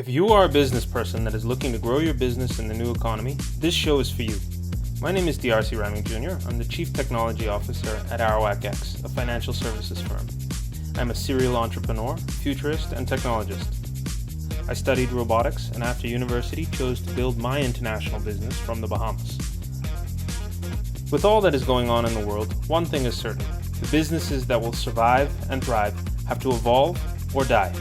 If you are a business person that is looking to grow your business in the new economy, this show is for you. My name is DRC Raming Jr. I'm the Chief Technology Officer at Arawak X, a financial services firm. I'm a serial entrepreneur, futurist, and technologist. I studied robotics and after university chose to build my international business from the Bahamas. With all that is going on in the world, one thing is certain. The businesses that will survive and thrive have to evolve or die.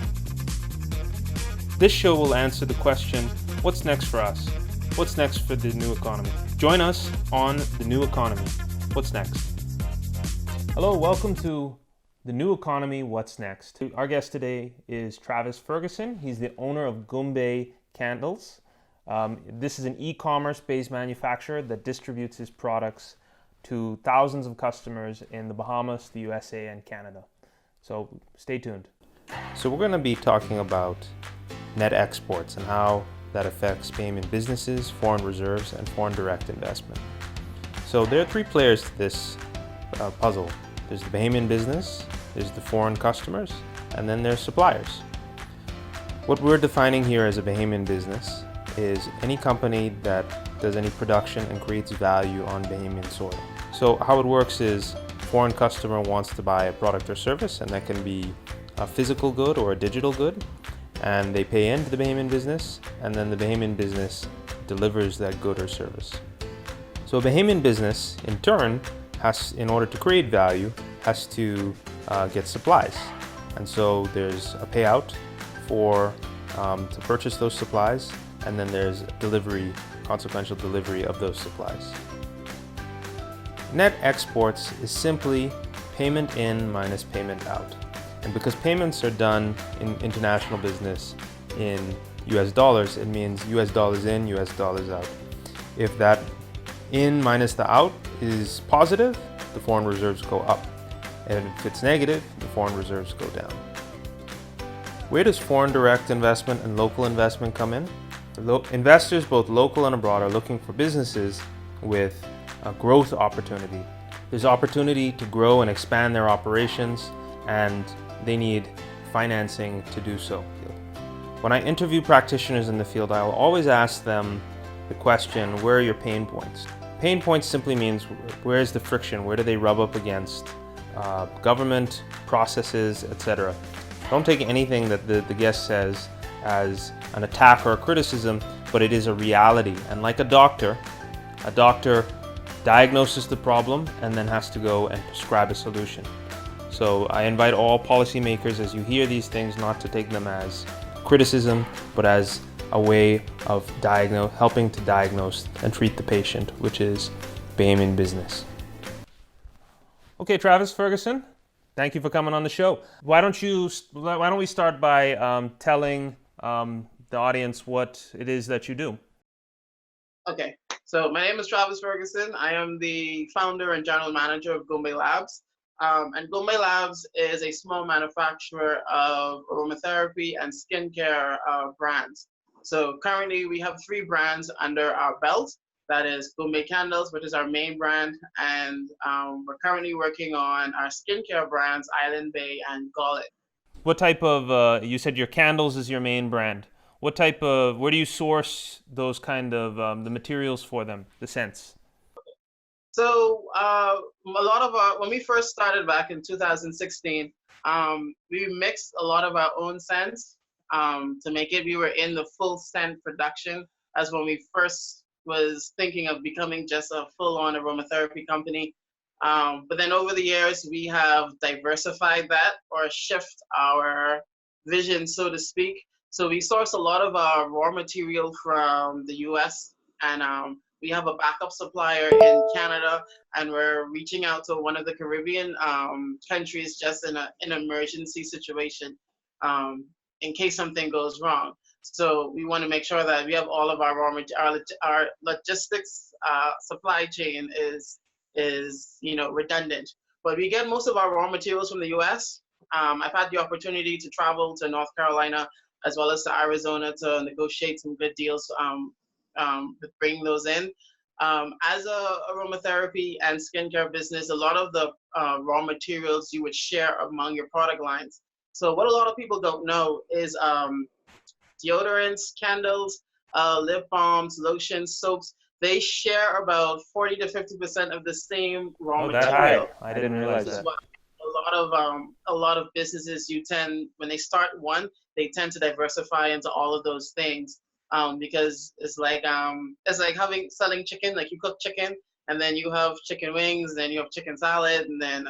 This show will answer the question, what's next for us? What's next for the new economy? Join us on The New Economy. What's next? Hello, welcome to The New Economy, What's Next? Our guest today is Travis Ferguson. He's the owner of Goombay Candles. This is an e-commerce based manufacturer that distributes his products to thousands of customers in the Bahamas, the USA, and Canada. So stay tuned. So we're going to be talking about net exports and how that affects Bahamian businesses, foreign reserves, and foreign direct investment. So there are three players to this puzzle. There's the Bahamian business, there's the foreign customers, and then there's suppliers. What we're defining here as a Bahamian business is any company that does any production and creates value on Bahamian soil. So how it works is foreign customer wants to buy a product or service, and that can be a physical good or a digital good, and they pay into the Bahamian business, and then the Bahamian business delivers that good or service. So a Bahamian business, in turn, in order to create value, has to get supplies. And so there's a payout to purchase those supplies, and then there's consequential delivery of those supplies. Net exports is simply payment in minus payment out. And because payments are done in international business in US dollars, it means US dollars in, US dollars out. If that in minus the out is positive, the foreign reserves go up. And if it's negative, the foreign reserves go down. Where does foreign direct investment and local investment come in? Investors, both local and abroad, are looking for businesses with a growth opportunity. There's opportunity to grow and expand their operations, and they need financing to do so. When I interview practitioners in the field, I'll always ask them the question, where are your pain points? Pain points simply means where is the friction? Where do they rub up against government, processes, etc. Don't take anything that the guest says as an attack or a criticism, but it is a reality. And like a doctor diagnoses the problem and then has to go and prescribe a solution. So I invite all policymakers, as you hear these things, not to take them as criticism, but as a way of helping to diagnose and treat the patient, which is Bahamian business. Okay, Travis Ferguson, thank you for coming on the show. Why don't we start by telling the audience what it is that you do? Okay, so my name is Travis Ferguson. I am the founder and general manager of Goombay Labs. And Goombay Labs is a small manufacturer of aromatherapy and skincare brands. So currently we have 3 brands under our belt. That is Goombay Candles, which is our main brand. And we're currently working on our skincare brands, Island Bay and Gullet. What type of, you said your candles is your main brand. Where do you source those kind of, the materials for them, the scents? So when we first started back in 2016, we mixed a lot of our own scents to make it. We were in the full scent production as when we first was thinking of becoming just a full-on aromatherapy company. But then over the years, we have diversified that or shift our vision, so to speak. So we source a lot of our raw material from the US, and we have a backup supplier in Canada, and we're reaching out to one of the Caribbean countries just in an emergency situation in case something goes wrong. So we want to make sure that we have all of our our logistics supply chain is redundant. But we get most of our raw materials from the US. I've had the opportunity to travel to North Carolina as well as to Arizona to negotiate some good deals with bringing those in. As a aromatherapy and skincare business, a lot of the raw materials you would share among your product lines. So what a lot of people don't know is deodorants, candles, lip balms, lotions, soaps. They share about 40 to 50% of the same raw Oh, that high. material, I didn't realize which is that. why a lot of businesses you tend when they start one, they tend to diversify into all of those things. Because it's like having selling chicken, like you cook chicken and then you have chicken wings, then you have chicken salad, and then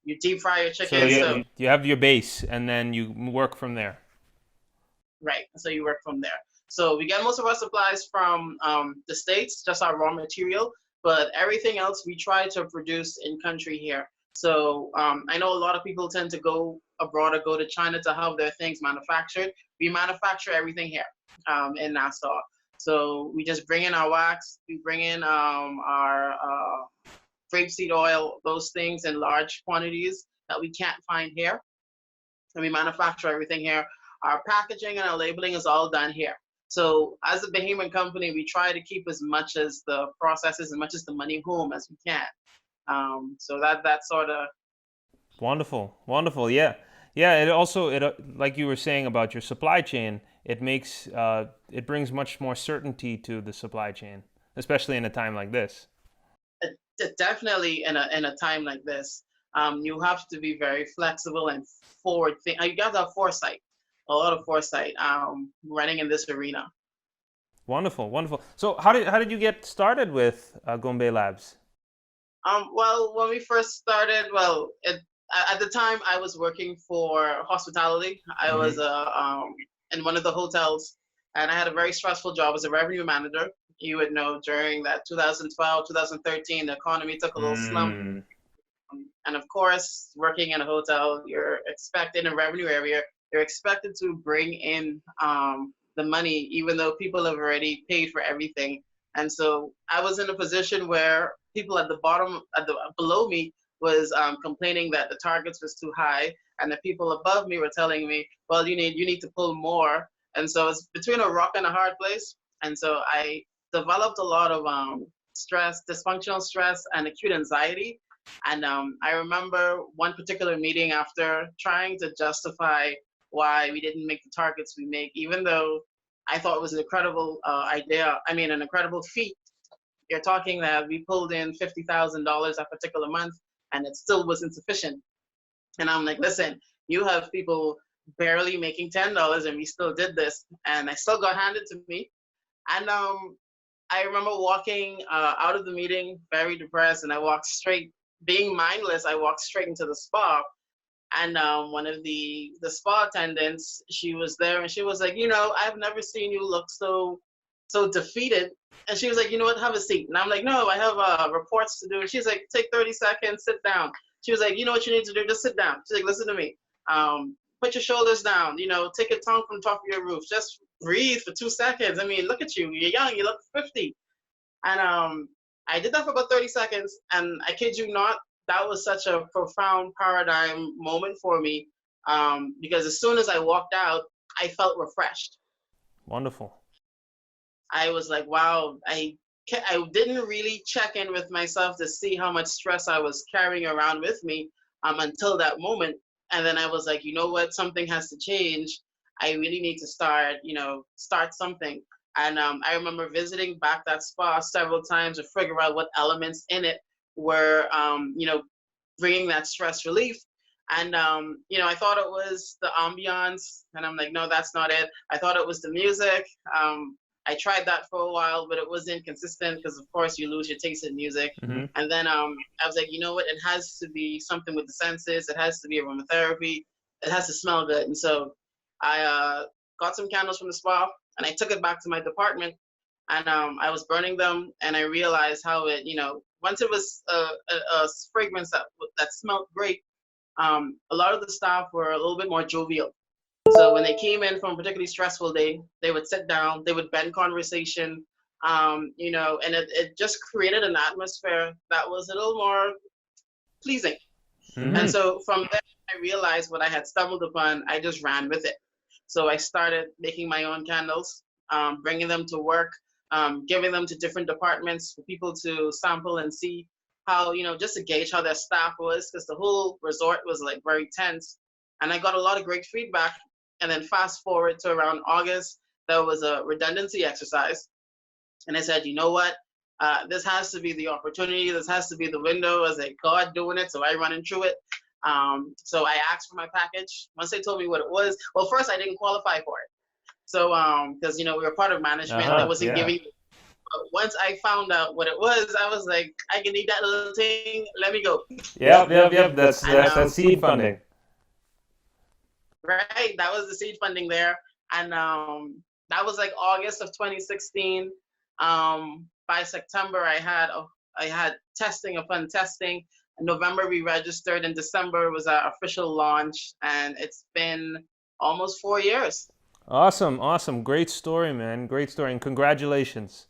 you deep fry your So chicken. So you have your base, and then you work from there. right, so you work from there. So we get most of our supplies from the States, just our raw material, but everything else we try to produce in country here. So I know a lot of people tend to go abroad or go to China to have their things manufactured. We manufacture everything here in Nassau. So we just bring in our wax, we bring in our rapeseed oil, those things in large quantities that we can't find here. And we manufacture everything here. Our packaging and our labeling is all done here. So as a Bahamian company, we try to keep as much as the processes, as much as the money home as we can. So that sort of Wonderful, wonderful. Yeah, yeah. It also like you were saying about your supply chain. It makes it brings much more certainty to the supply chain, especially in a time like this. definitely in a time like this, you have to be very flexible and forward think. You got to have foresight, a lot of foresight, running in this arena. Wonderful, wonderful. So how did you get started with Goombay Labs? Well, when we first started, at the time I was working for hospitality. I was Hmm. in one of the hotels, and I had a very stressful job as a revenue manager. You would know during that 2012, 2013, the economy took a little slump. Mm. And of course, working in a hotel, you're expected in a revenue area, you're expected to bring in the money, even though people have already paid for everything. And so I was in a position where people at the bottom, at the below me, was complaining that the targets was too high, and the people above me were telling me, well, you need to pull more. And so it's between a rock and a hard place. And so I developed a lot of stress, dysfunctional stress, and acute anxiety. And I remember one particular meeting after trying to justify why we didn't make the targets we make, even though I thought it was an incredible idea. I mean, an incredible feat. You're talking that we pulled in $50,000 that particular month, and it still wasn't sufficient. And I'm like, listen, you have people barely making $10, and we still did this, and I still got handed to me. And I remember walking out of the meeting very depressed, and I walked straight, being mindless. I walked straight into the spa, and one of the spa attendants, she was there, and she was like, I've never seen you look so defeated. And she was like, you know what, have a seat. And I'm like, no, I have reports to do. And she's like, take 30 seconds, sit down. She was like, you know what you need to do, just sit down. She's like, listen to me. Put your shoulders down, take your tongue from the top of your roof. Just breathe for 2 seconds. I mean, look at you. You're young. You look 50. And I did that for about 30 seconds. And I kid you not, that was such a profound paradigm moment for me, because as soon as I walked out, I felt refreshed. Wonderful. I was like, wow, I didn't really check in with myself to see how much stress I was carrying around with me until that moment. And then I was like, you know what, something has to change. I really need to start something. And I remember visiting back that spa several times to figure out what elements in it were, bringing that stress relief. And, I thought it was the ambiance. And I'm like, no, that's not it. I thought it was the music. I tried that for a while, but it wasn't consistent because, of course, you lose your taste in music. Hmm. And then I was like, you know what? It has to be something with the senses. It has to be aromatherapy. It has to smell good. And so I got some candles from the spa, and I took it back to my department, and I was burning them, and I realized how it, once it was a fragrance that smelled great, a lot of the staff were a little bit more jovial. So when they came in from a particularly stressful day, they would sit down, they would bend conversation, and it just created an atmosphere that was a little more pleasing. And Hmm. so from there, I realized what I had stumbled upon. I just ran with it. So I started making my own candles, bringing them to work, giving them to different departments for people to sample and see how, just to gauge how their staff was, because the whole resort was like very tense. And I got a lot of great feedback. And then fast forward to around August, there was a redundancy exercise. And I said, you know what? This has to be the opportunity. This has to be the window. I was like, God doing it. So I running through it. So I asked for my package. Once they told me what it was, well, first I didn't qualify for it. So, because, we were part of management that wasn't giving. But once I found out what it was, I was like, I can eat that little thing. Let me go. Yep. That's seed funding. Right. That was the seed funding there. And that was like August of 2016. By September, I had testing upon testing. In November, we registered. In December was our official launch. And it's been almost 4 years. Awesome. Great story, man. Great story. And congratulations.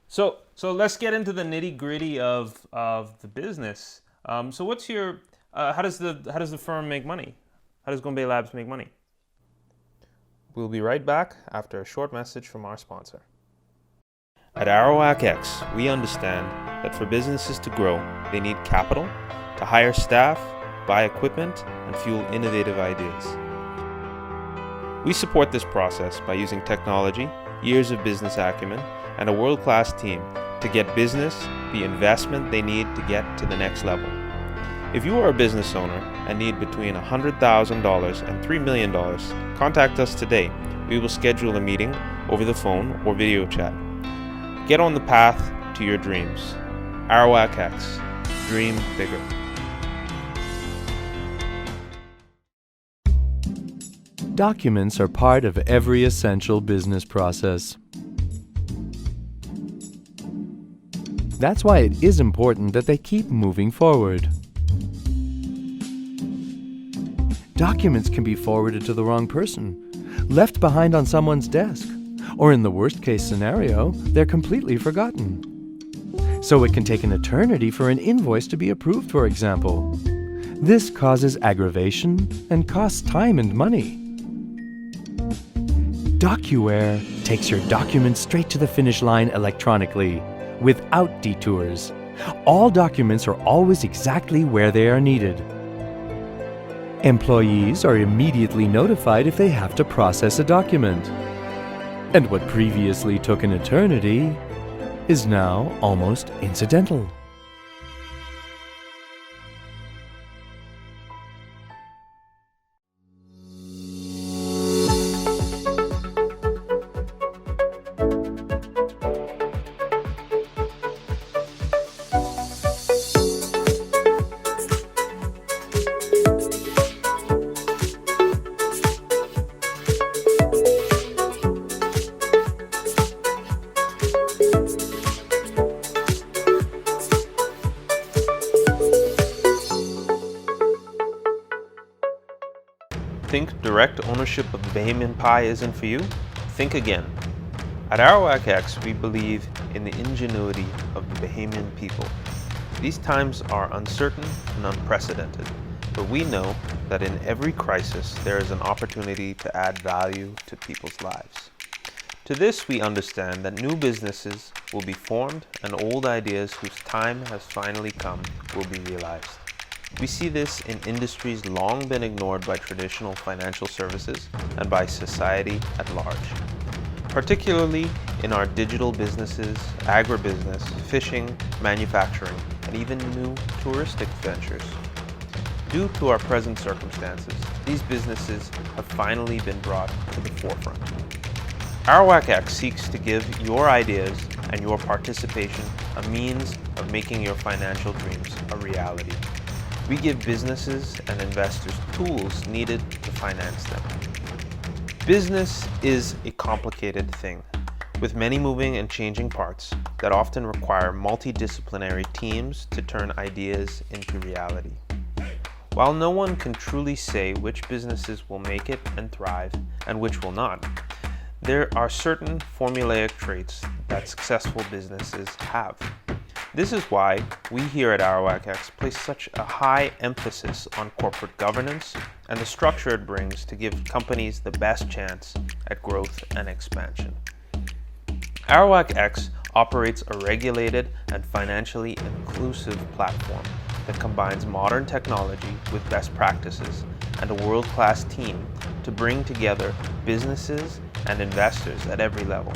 So let's get into the nitty gritty of the business. So what's your how does the firm make money? How does Goombay Labs make money? We'll be right back after a short message from our sponsor. At Arawak X, we understand that for businesses to grow, they need capital to hire staff, buy equipment, and fuel innovative ideas. We support this process by using technology, years of business acumen, and a world-class team to get business the investment they need to get to the next level. If you are a business owner and need between $100,000 and $3 million, contact us today. We will schedule a meeting over the phone or video chat. Get on the path to your dreams. Arawak X. Dream bigger. Documents are part of every essential business process. That's why it is important that they keep moving forward. Documents can be forwarded to the wrong person, left behind on someone's desk, or in the worst-case scenario, they're completely forgotten. So it can take an eternity for an invoice to be approved, for example. This causes aggravation and costs time and money. DocuWare takes your documents straight to the finish line electronically, without detours. All documents are always exactly where they are needed. Employees are immediately notified if they have to process a document. And what previously took an eternity is now almost incidental. Think direct ownership of the Bahamian pie isn't for you? Think again. At Arawak X, we believe in the ingenuity of the Bahamian people. These times are uncertain and unprecedented, but we know that in every crisis there is an opportunity to add value to people's lives. To this, we understand that new businesses will be formed and old ideas whose time has finally come will be realized. We see this in industries long been ignored by traditional financial services and by society at large, particularly in our digital businesses, agribusiness, fishing, manufacturing, and even new touristic ventures. Due to our present circumstances, these businesses have finally been brought to the forefront. Arawak X seeks to give your ideas and your participation a means of making your financial dreams a reality. We give businesses and investors tools needed to finance them. Business is a complicated thing, with many moving and changing parts that often require multidisciplinary teams to turn ideas into reality. While no one can truly say which businesses will make it and thrive and which will not, there are certain formulaic traits that successful businesses have. This is why we here at Arawak X place such a high emphasis on corporate governance and the structure it brings to give companies the best chance at growth and expansion. Arawak X operates a regulated and financially inclusive platform that combines modern technology with best practices and a world-class team to bring together businesses and investors at every level,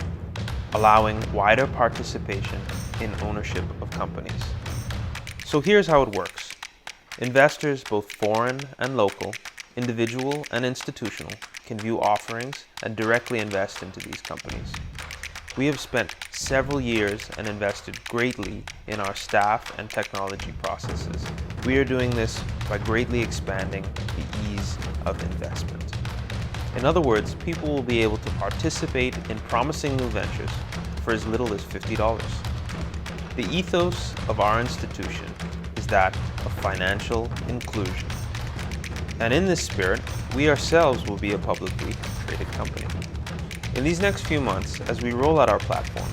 allowing wider participation in ownership of companies. So here's how it works. Investors, both foreign and local, individual and institutional, can view offerings and directly invest into these companies. We have spent several years and invested greatly in our staff and technology processes. We are doing this by greatly expanding the ease of investment. In other words, people will be able to participate in promising new ventures for as little as $50. The ethos of our institution is that of financial inclusion. And in this spirit, we ourselves will be a publicly traded company. In these next few months, as we roll out our platform,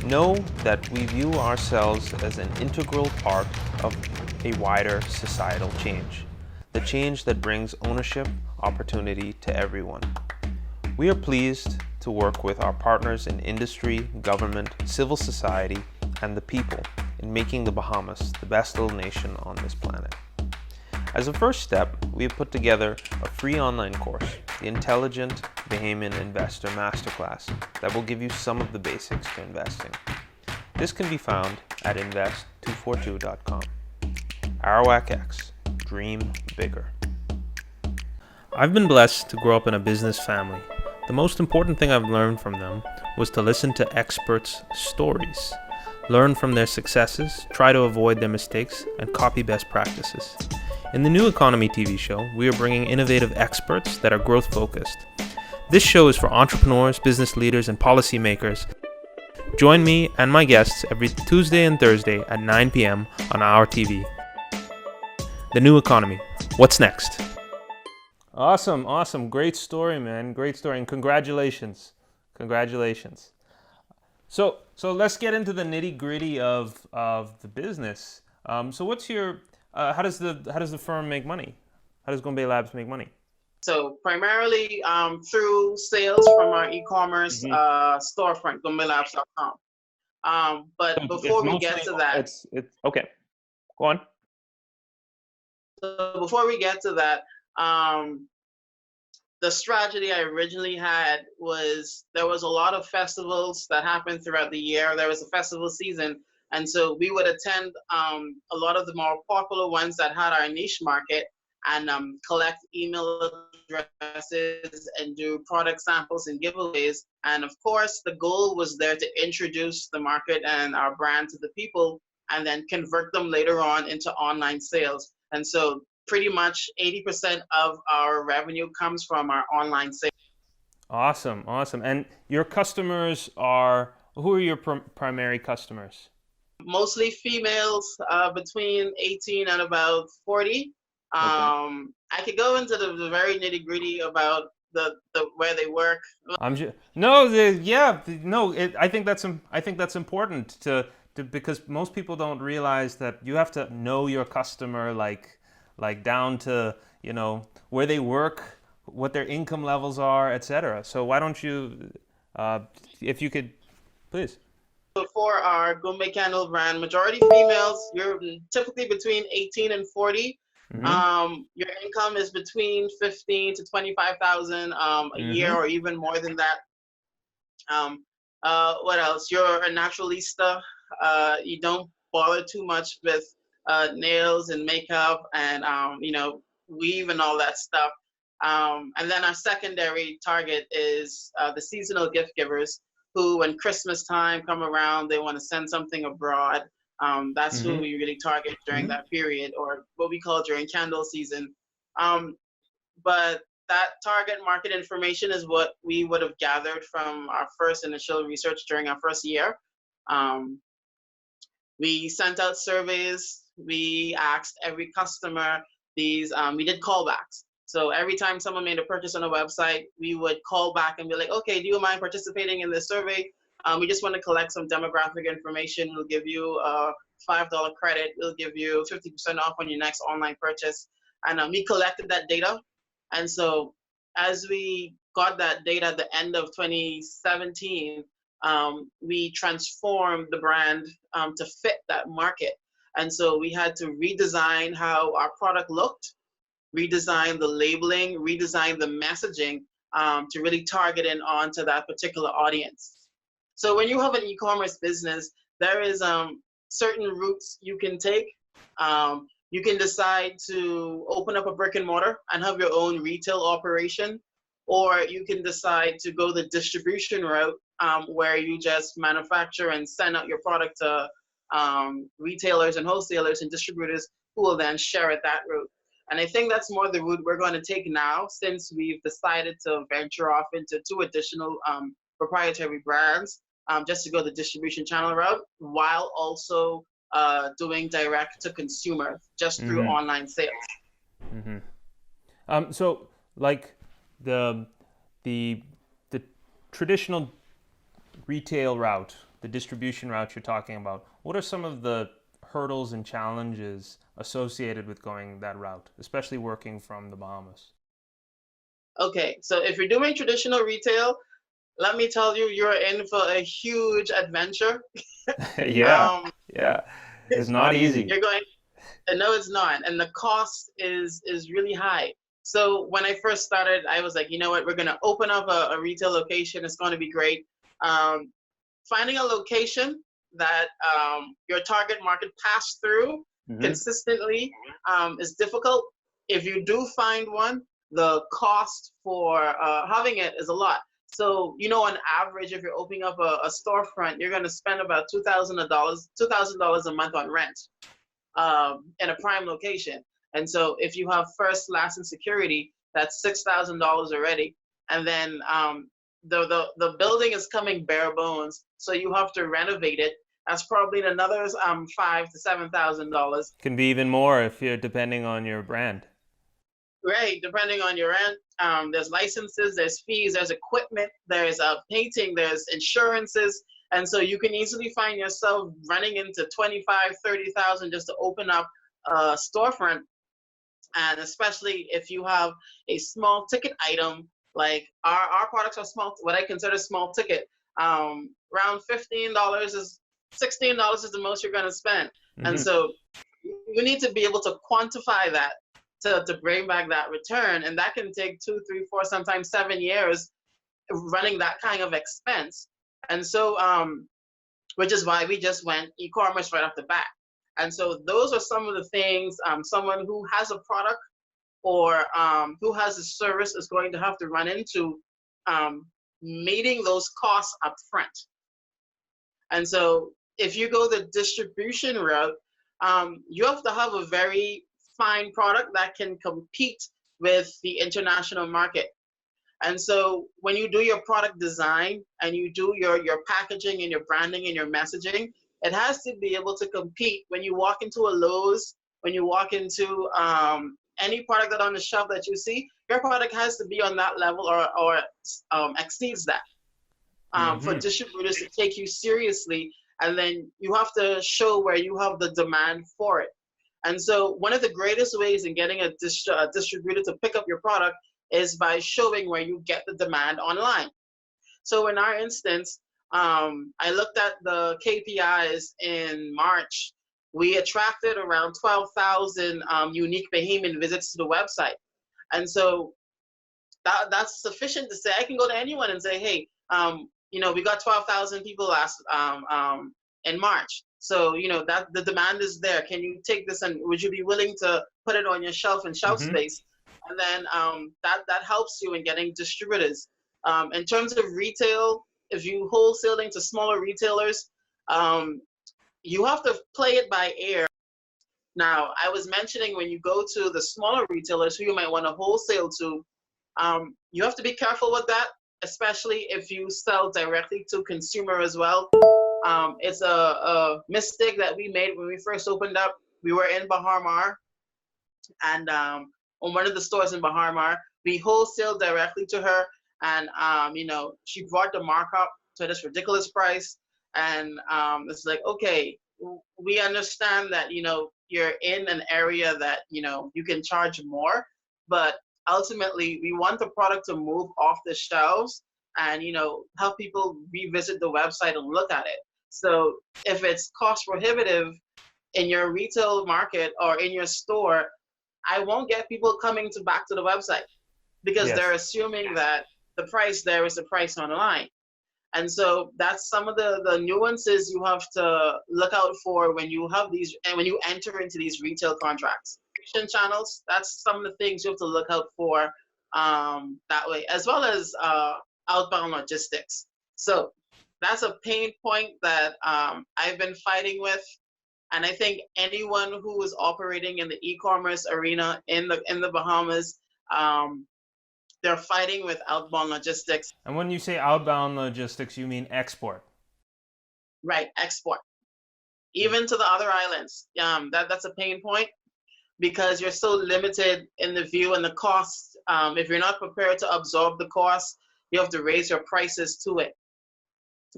know that we view ourselves as an integral part of a wider societal change, the change that brings ownership opportunity to everyone. We are pleased to work with our partners in industry, government, civil society, and the people in making the Bahamas the best little nation on this planet. As a first step, we have put together a free online course, the Intelligent Bahamian Investor Masterclass, that will give you some of the basics to investing. This can be found at invest242.com. Arawak X, dream bigger. I've been blessed to grow up in a business family. The most important thing I've learned from them was to listen to experts' stories, learn from their successes, try to avoid their mistakes, and copy best practices. In the New Economy TV show, we are bringing innovative experts that are growth-focused. This show is for entrepreneurs, business leaders, and policymakers. Join me and my guests every Tuesday and Thursday at 9 p.m. on our TV. The New Economy. What's next? Awesome. Great story, man. Great story, and congratulations. So let's get into the nitty-gritty of the business. So what's your how does the firm make money? How does Goombay Labs make money? So primarily through sales from our e-commerce storefront, GoombayLabs.com. But So before we mostly, get to that, it's okay. Go on. so before we get to that, the strategy I originally had was there was a lot of festivals that happened throughout the year. There was a festival season. And so we would attend a lot of the more popular ones that had our niche market and collect email addresses and do product samples and giveaways. And of course, the goal was there to introduce the market and our brand to the people and then convert them later on into online sales. And so pretty much 80% of our revenue comes from our online sales. Awesome. And your customers who are your primary customers? Mostly females between 18 and about 40. Okay. I could go into the very nitty gritty about the where they work. I think that's important to because most people don't realize that you have to know your customer like down to where they work, what their income levels are, etc. So why don't you, if you could, please. For our Goombay Candle brand, majority females. You're typically between 18 and 40. Your income is between 15 to 25,000 a year, or even more than that. What else? You're a naturalista. You don't bother too much with nails and makeup and weave and all that stuff. And then our secondary target is the seasonal gift givers, who, when Christmas time come around, they want to send something abroad. That's who we really target during that period, or what we call during candle season. But that target market information is what we would have gathered from our first initial research during our first year. We sent out surveys. We asked every customer these. We did callbacks. So every time someone made a purchase on a website, we would call back and be like, okay, do you mind participating in this survey? We just want to collect some demographic information. We'll give you a $5 credit. We'll give you 50% off on your next online purchase. And we collected that data. And so as we got that data at the end of 2017, we transformed the brand to fit that market. And so we had to redesign how our product looked, redesign the labeling, redesign the messaging to really target in onto that particular audience. So when you have an e-commerce business, there is certain routes you can take. You can decide to open up a brick and mortar and have your own retail operation, or you can decide to go the distribution route where you just manufacture and send out your product to retailers and wholesalers and distributors who will then share it that route. And I think that's more the route we're going to take now, since we've decided to venture off into 2 additional proprietary brands, just to go the distribution channel route, while also doing direct to consumer just through online sales. So like the traditional retail route, the distribution route you're talking about, what are some of the hurdles and challenges associated with going that route, especially working from the Bahamas? Okay, so if you're doing traditional retail, let me tell you, you're in for a huge adventure. Yeah, it's not easy. You're going, no, it's not, and the cost is really high. So when I first started, I was like, you know what, we're gonna open up a retail location. It's going to be great. Finding a location that your target market pass through consistently is difficult. If you do find one, the cost for having it is a lot. So, on average, if you're opening up a storefront, you're going to spend about $2,000 a month on rent in a prime location. And so if you have first, last, and security, that's $6,000 already. And then the building is coming bare bones, so you have to renovate it. That's probably another $5,000 to $7,000. Can be even more if you're depending on your brand. Right, depending on your rent. There's licenses, there's fees, there's equipment, there's painting, there's insurances. And so you can easily find yourself running into $25,000, $30,000 just to open up a storefront. And especially if you have a small ticket item, like our products are small, what I consider small ticket. Around $15 is $16 is the most you're going to spend. And so you need to be able to quantify that to bring back that return. And that can take 2, 3, 4, sometimes 7 years running that kind of expense. And so, which is why we just went e-commerce right off the bat. And so those are some of the things someone who has a product or who has a service is going to have to run into, meeting those costs up front. And so if you go the distribution route, you have to have a very fine product that can compete with the international market. And so when you do your product design and you do your packaging and your branding and your messaging, it has to be able to compete. When you walk into a Lowe's, when you walk into any product that on the shelf that you see, your product has to be on that level or exceeds that for distributors to take you seriously. And then you have to show where you have the demand for it. And so one of the greatest ways in getting a distributor to pick up your product is by showing where you get the demand online. So in our instance, I looked at the KPIs in March. We attracted around 12,000 unique Bahamian visits to the website. And so that's sufficient to say, I can go to anyone and say, hey, we got 12,000 people last in March. So, that the demand is there. Can you take this and would you be willing to put it on your shelf and shelf space? And then that helps you in getting distributors. In terms of retail, if you wholesaling to smaller retailers, you have to play it by ear. Now, I was mentioning when you go to the smaller retailers who you might want to wholesale to, you have to be careful with that, especially if you sell directly to consumer as well. It's a mistake that we made when we first opened up. We were in Bahar Mar, and on one of the stores in Bahar Mar, we wholesaled directly to her, and she brought the markup to this ridiculous price, and it's like, okay, we understand that you're in an area that you can charge more, but ultimately we want the product to move off the shelves and help people revisit the website and look at it. So if it's cost prohibitive in your retail market or in your store, I won't get people coming back to the website because Yes. they're assuming that the price there is the price online. And so that's some of the nuances you have to look out for when you have these and when you enter into these retail contracts. Channels, that's some of the things you have to look out for that way, as well as outbound logistics. So that's a pain point that I've been fighting with. And I think anyone who is operating in the e-commerce arena in the Bahamas, they're fighting with outbound logistics. And when you say outbound logistics, you mean export? Right, export, even to the other islands. That's a pain point because you're so limited in the view and the cost. If you're not prepared to absorb the cost, you have to raise your prices to it.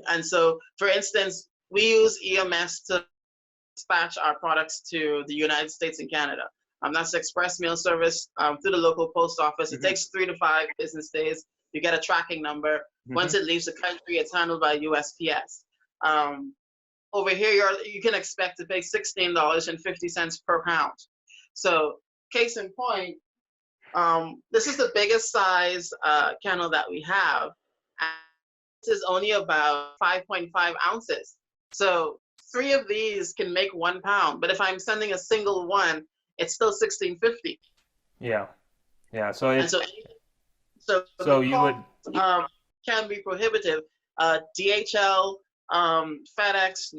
And so, for instance, we use EMS to dispatch our products to the United States and Canada. That's express mail service through the local post office. It takes 3 to 5 business days. You get a tracking number. Once it leaves the country, it's handled by USPS. Over here, you can expect to pay $16.50 per pound. So, case in point, this is the biggest size kennel that we have. And this is only about 5.5 ounces. So 3 of these can make 1 pound. But if I'm sending a single one, it's still $16.50. Yeah. So it's so you would can be prohibitive. DHL, FedEx,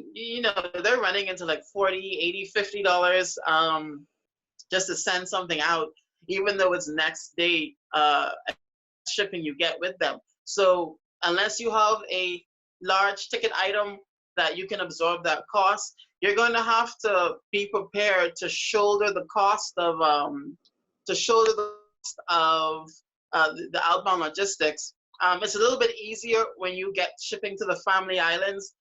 they're running into like $40, $80, $50 just to send something out, even though it's next day shipping you get with them. So unless you have a large ticket item that you can absorb that cost, you're going to have to be prepared to shoulder the cost of the outbound logistics. It's a little bit easier when you get shipping to the family islands.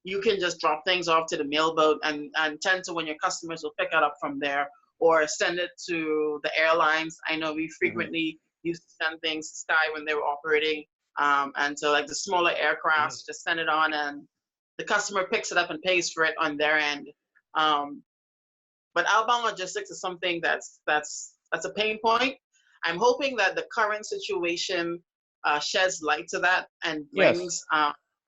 You can just drop things off to the mailboat and tend to when your customers will pick it up from there or send it to the airlines. I know we frequently used to send things to Sky when they were operating, and so like the smaller aircrafts, just send it on and the customer picks it up and pays for it on their end. But outbound logistics is something that's a pain point. I'm hoping that the current situation sheds light to that and brings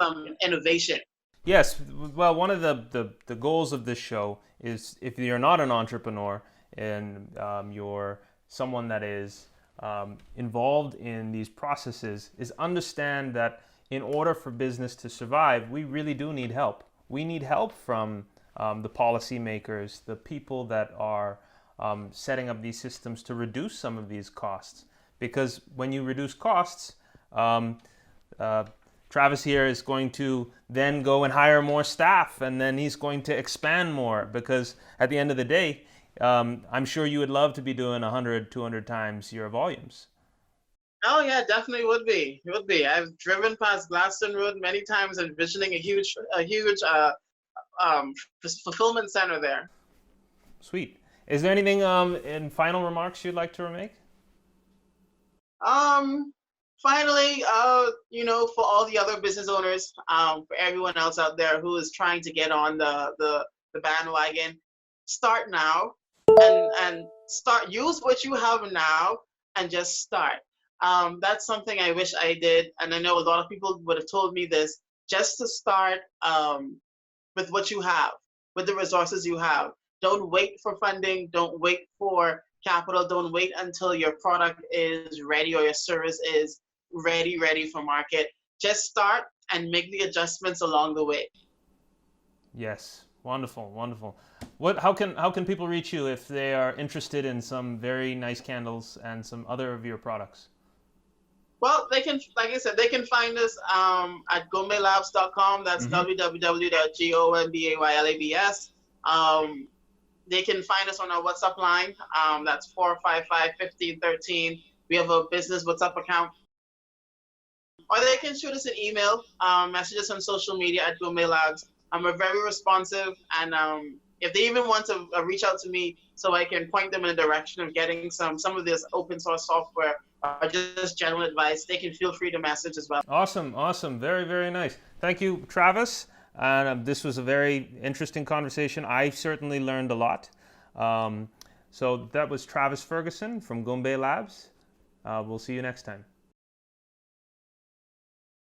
some innovation. Yes. Well, one of the goals of this show is if you're not an entrepreneur and you're someone that is involved in these processes, is understand that in order for business to survive, we really do need help. We need help from the policymakers, the people that are setting up these systems to reduce some of these costs. Because when you reduce costs, Travis here is going to then go and hire more staff, and then he's going to expand more, because at the end of the day, I'm sure you would love to be doing 100, 200 times your volumes. Oh yeah, definitely would be. It would be. I've driven past Gladstone Road many times, envisioning a huge fulfillment center there. Sweet. Is there anything in final remarks you'd like to make? Finally, for all the other business owners, for everyone else out there who is trying to get on the bandwagon, start now and start. Use what you have now and just start. That's something I wish I did, and I know a lot of people would have told me this. Just to start with what you have, with the resources you have. Don't wait for funding. Don't wait for capital. Don't wait until your product is ready or your service is ready for market. Just start and make the adjustments along the way. Yes, wonderful. How can people reach you if they are interested in some very nice candles and some other of your products? Well, they can, like I said, they can find us at goombaylabs.com. That's www.goombaylabs. They can find us on our WhatsApp line. That's 455-1513. We have a business WhatsApp account. Or they can shoot us an email, message us on social media at Goombay Labs. We're very responsive, and if they even want to reach out to me so I can point them in the direction of getting some of this open source software or just general advice, they can feel free to message as well. Awesome. Very nice. Thank you, Travis. This was a very interesting conversation. I certainly learned a lot. So that was Travis Ferguson from Goombay Labs. We'll see you next time.